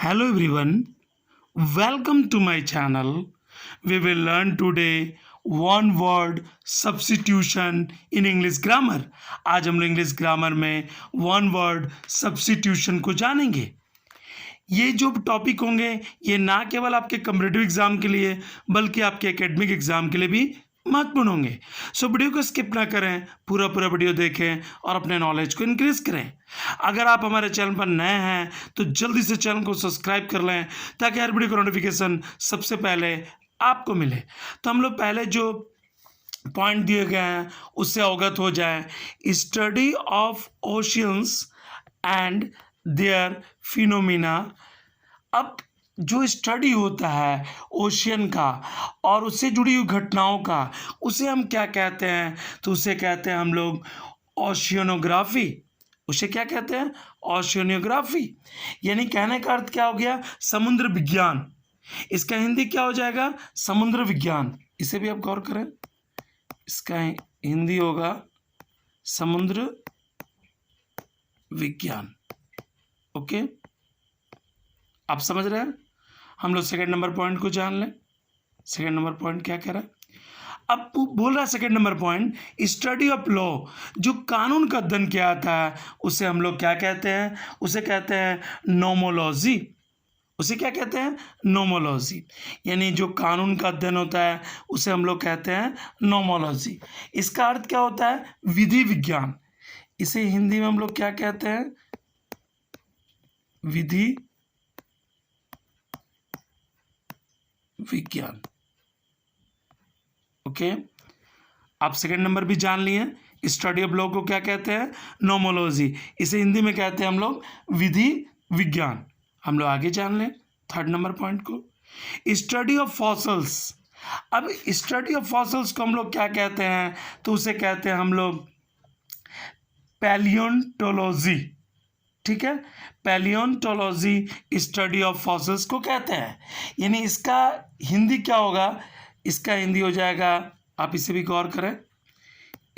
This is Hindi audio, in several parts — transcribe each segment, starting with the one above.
Hello everyone, welcome to my channel. We will learn today one word substitution in English grammar. आज हम लोग इंग्लिश ग्रामर में वन वर्ड सब्स्टिट्यूशन को जानेंगे. ये जो टॉपिक होंगे ये ना केवल आपके कम्पिटिटिव एग्जाम के लिए बल्कि आपके एकेडमिक एग्जाम के लिए भी महत्वपूर्ण होंगे. सो वीडियो को स्किप ना करें, पूरा वीडियो देखें और अपने नॉलेज को इंक्रीज करें. अगर आप हमारे चैनल पर नए हैं तो जल्दी से चैनल को सब्सक्राइब कर लें ताकि हर वीडियो का नोटिफिकेशन सबसे पहले आपको मिले. तो हम लोग पहले जो पॉइंट दिए गए हैं उससे अवगत हो जाएं. Study of oceans and their phenomena. अब जो स्टडी होता है ओशियन का और उससे जुड़ी हुई घटनाओं का उसे हम क्या कहते हैं? तो उसे कहते हैं हम लोग ओशियनोग्राफी. उसे क्या कहते हैं? ओशियनोग्राफी. यानी कहने का अर्थ क्या हो गया? समुद्र विज्ञान. इसका हिंदी क्या हो जाएगा? समुद्र विज्ञान. इसे भी आप गौर करें, इसका हिंदी होगा समुद्र विज्ञान. ओके, आप समझ रहे हैं? हम लोग सेकंड नंबर पॉइंट को जान लें. सेकंड नंबर पॉइंट क्या कह रहा है? अब बोल रहा है second number point, study of law. जो कानून का अध्ययन किया जाता है उसे हम लोग क्या कहते हैं? उसे कहते हैं नोमोलॉजी. उसे क्या कहते हैं? नोमोलॉजी. यानी जो कानून का अध्ययन होता है उसे हम लोग कहते हैं नोमोलॉजी. इसका अर्थ क्या होता है? विधि विज्ञान. इसे हिंदी में हम लोग क्या कहते हैं? विधि विज्ञान. ओके, आप सेकंड नंबर भी जान लिए. स्टडी ऑफ लॉ को क्या कहते हैं? नोमोलॉजी. इसे हिंदी में कहते हैं हम लोग विधि विज्ञान. हम लोग आगे जान लें थर्ड नंबर पॉइंट को, स्टडी ऑफ फॉसिल्स. अब स्टडी ऑफ फॉसिल्स को हम लोग क्या कहते हैं? तो उसे कहते हैं हम लोग पैलियोंटोलॉजी. ठीक है, पैलियोंटोलॉजी स्टडी ऑफ फॉसिल्स को कहते हैं. यानी इसका हिंदी क्या होगा? इसका हिंदी हो जाएगा, आप इसे भी गौर करें,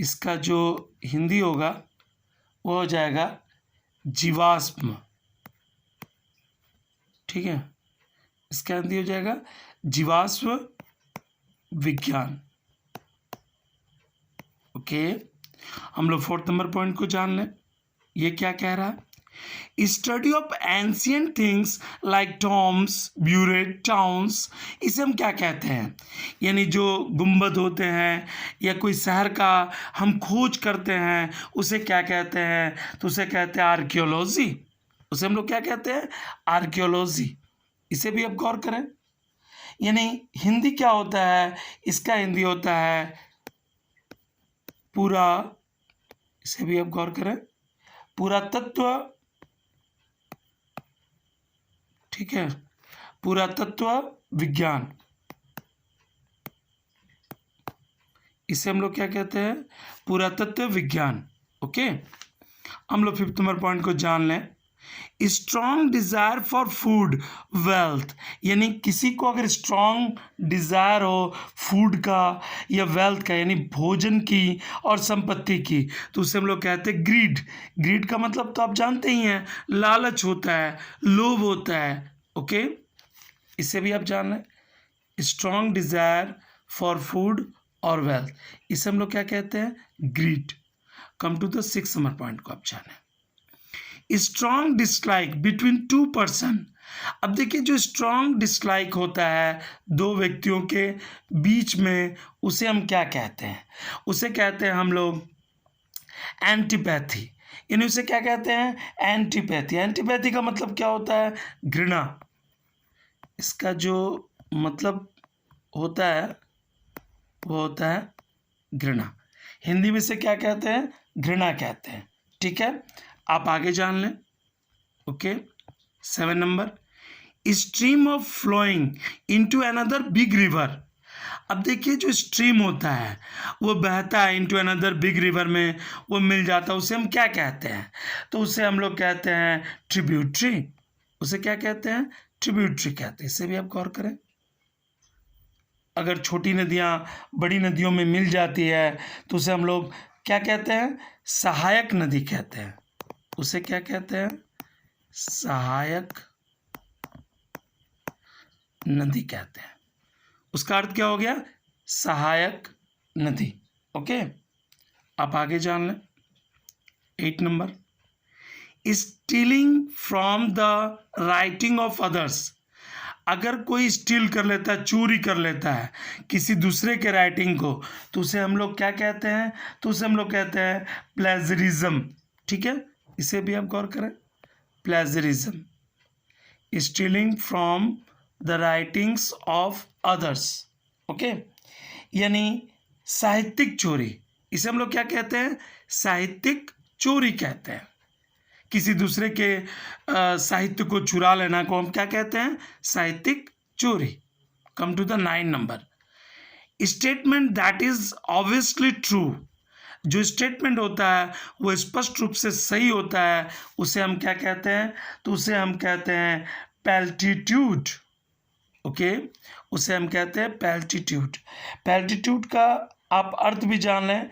इसका जो हिंदी होगा वो हो जाएगा जीवाश्म. ठीक है, इसका हिंदी हो जाएगा जीवाश्म विज्ञान. ओके, हम लोग फोर्थ नंबर पॉइंट को जान लें. ये क्या कह रहा है? Study of ancient things like Tom's, burette, towns. इसे हम क्या कहते हैं? यानी जो गुंबद होते हैं या कोई शहर का हम खोज करते हैं उसे क्या कहते हैं? तो उसे कहते हैं आर्कियोलॉजी. उसे हम लोग क्या कहते हैं? आर्कियोलॉजी. इसे भी आप गौर करें. यानी हिंदी क्या होता है? इसका हिंदी होता है पूरा, इसे भी आप गौर करें, पुरातत्व. ठीक है, पुरातत्व विज्ञान. इसे हम लोग क्या कहते हैं? पुरातत्व विज्ञान. ओके, हम लोग फिफ्थ नंबर पॉइंट को जान लें. Strong desire for food wealth. यानी किसी को अगर स्ट्रॉन्ग डिजायर हो फूड का या वेल्थ का, यानी भोजन की और संपत्ति की, तो उसे हम लोग कहते हैं ग्रीड. ग्रीड का मतलब तो आप जानते ही हैं, लालच होता है, लोभ होता है. ओके, इसे भी आप जान लें, स्ट्रॉन्ग डिजायर फॉर फूड और वेल्थ. इसे हम लोग क्या कहते हैं? Greed. Come to the six number point को आप जानें. Strong dislike between two person. अब देखिए, जो स्ट्रॉन्ग डिसलाइक होता है दो व्यक्तियों के बीच में उसे हम क्या कहते हैं? उसे कहते हैं हम लोग एंटीपैथी. यानी उसे क्या कहते हैं? एंटीपैथी. एंटीपैथी का मतलब क्या होता है? घृणा. इसका जो मतलब होता है वो होता है घृणा. हिंदी में से क्या कहते हैं? घृणा कहते हैं. ठीक है, आप आगे जान लें. Okay, seven number, stream of flowing into another big river. अब देखिए, जो स्ट्रीम होता है वो बहता है इनटू अनदर बिग रिवर में, वो मिल जाता है, उसे हम क्या कहते हैं? तो उसे हम लोग कहते हैं ट्रिब्यूटरी. उसे क्या कहते हैं? ट्रिब्यूटरी कहते हैं. इसे भी आप गौर करें. अगर छोटी नदियाँ बड़ी नदियों में मिल जाती है तो उसे हम लोग क्या कहते हैं? सहायक नदी कहते हैं. उसे क्या कहते हैं? सहायक नदी कहते हैं। उसका अर्थ क्या हो गया? सहायक नदी। ओके, आप आगे जान लें। 8 number, stealing from the writing of others. अगर कोई स्टील कर लेता है, चोरी कर लेता है किसी दूसरे के राइटिंग को, तो उसे हम लोग क्या कहते हैं? तो उसे हम लोग कहते हैं प्लेजरिज्म। ठीक है, इसे भी आप गौर करें, plagiarism, stealing from the writings of others. Okay, यानी साहित्यिक चोरी, इसे हम लोग क्या कहते हैं? साहित्यिक चोरी कहते हैं। किसी दूसरे के साहित्य को चुरा लेना को हम क्या कहते हैं? साहित्यिक चोरी। Come to the 9 number, statement that is obviously true. जो स्टेटमेंट होता है वो स्पष्ट रूप से सही होता है, उसे हम क्या कहते हैं? तो उसे हम कहते हैं पैल्टीट्यूड। ओके, उसे हम कहते हैं पैल्टीट्यूड। पैल्टीट्यूड का आप अर्थ भी जान लें,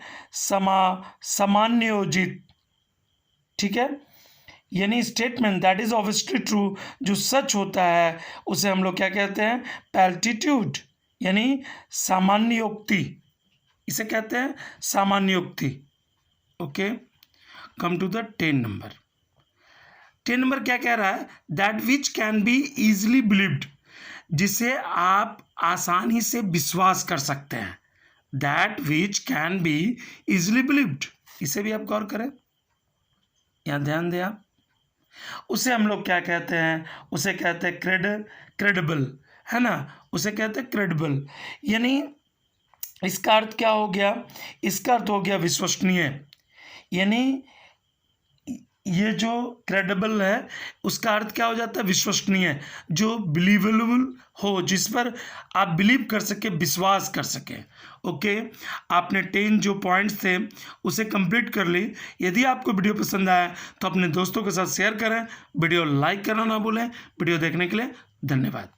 सामान्योजित। ठीक है, यानी statement that is obviously true, जो सच होता है उसे हम लोग क्या कहते हैं? पैल्टीट्यूड, यानी सामान्योक्ति, इसे कहते हैं सामान्योक्ति। Okay, come to the 10 number. 10 number क्या कह रहा है? That which can be easily believed, जिसे आप आसानी से विश्वास कर सकते हैं। That which can be easily believed, इसे भी आप गौर करें, यहाँ ध्यान दें आप। उसे हम लोग क्या कहते हैं? उसे कहते हैं क्रेडिबल, है ना, उसे कहते हैं क्रेडिबल। यानी इसका अर्थ क्या हो गया? इसका अर्थ हो गया विश्वसनीय। यानी ये जो क्रेडिबल है उसका अर्थ क्या हो जाता है? विश्वसनीय, जो बिलीवेबल हो, जिस पर आप बिलीव कर सके, विश्वास कर सके। ओके, आपने 10 जो पॉइंट्स थे उसे कंप्लीट कर ली। यदि आपको वीडियो पसंद आया तो अपने दोस्तों के साथ शेयर करें, वीडियो लाइक करना ना भूलें। वीडियो देखने के लिए धन्यवाद।